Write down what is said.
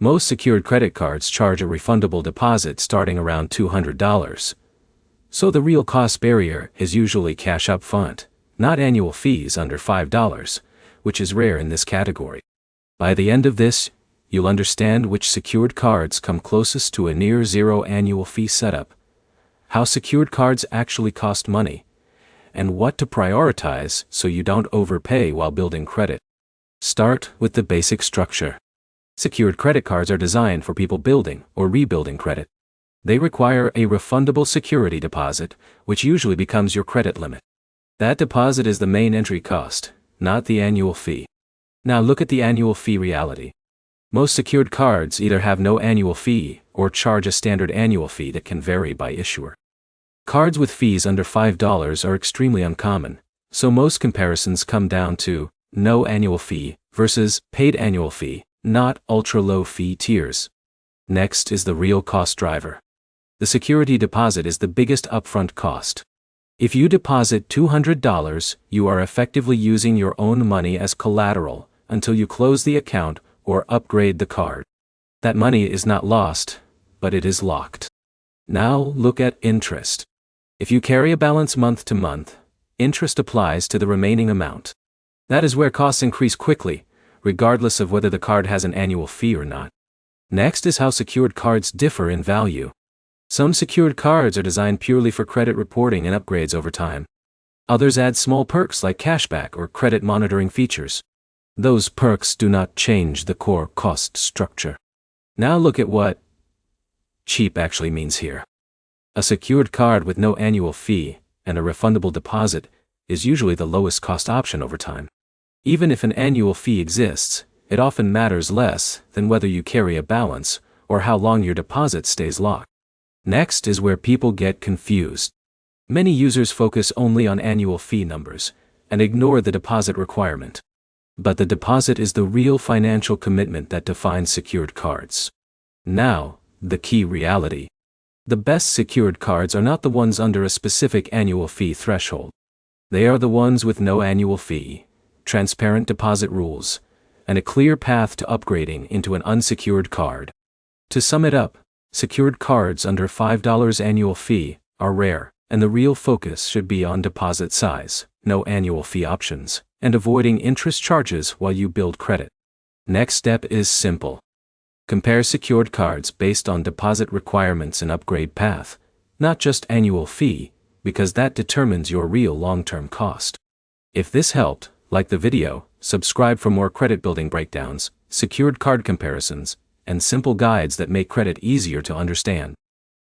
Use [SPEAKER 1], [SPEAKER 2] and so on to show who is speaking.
[SPEAKER 1] Most secured credit cards charge a refundable deposit starting around $200. So the real cost barrier is usually cash up front, not annual fees under $5, which is rare in this category. By the end of this, you'll understand which secured cards come closest to a near zero annual fee setup, how secured cards actually cost money, and what to prioritize so you don't overpay while building credit. Start with the basic structure. Secured credit cards are designed for people building or rebuilding credit. They require a refundable security deposit, which usually becomes your credit limit. That deposit is the main entry cost, not the annual fee. Now look at the annual fee reality. Most secured cards either have no annual fee or charge a standard annual fee that can vary by issuer. Cards with fees under $5 are extremely uncommon, so most comparisons come down to no annual fee versus paid annual fee, not ultra-low fee tiers. Next is the real cost driver. The security deposit is the biggest upfront cost. If you deposit $200, you are effectively using your own money as collateral until you close the account or upgrade the card. That money is not lost, but it is locked. Now look at interest. If you carry a balance month to month, interest applies to the remaining amount. That is where costs increase quickly, regardless of whether the card has an annual fee or not. Next is how secured cards differ in value. Some secured cards are designed purely for credit reporting and upgrades over time. Others add small perks like cashback or credit monitoring features. Those perks do not change the core cost structure. Now look at what cheap actually means here. A secured card with no annual fee and a refundable deposit is usually the lowest cost option over time. Even if an annual fee exists, it often matters less than whether you carry a balance or how long your deposit stays locked. Next is where people get confused. Many users focus only on annual fee numbers and ignore the deposit requirement. But the deposit is the real financial commitment that defines secured cards. Now, the key reality. The best secured cards are not the ones under a specific annual fee threshold. They are the ones with no annual fee, transparent deposit rules, and a clear path to upgrading into an unsecured card. To sum it up, secured cards under $5 annual fee are rare, and the real focus should be on deposit size, no annual fee options, and avoiding interest charges while you build credit. Next step is simple. Compare secured cards based on deposit requirements and upgrade path, not just annual fee, because that determines your real long-term cost. If this helped, like the video, subscribe for more credit building breakdowns, secured card comparisons, and simple guides that make credit easier to understand.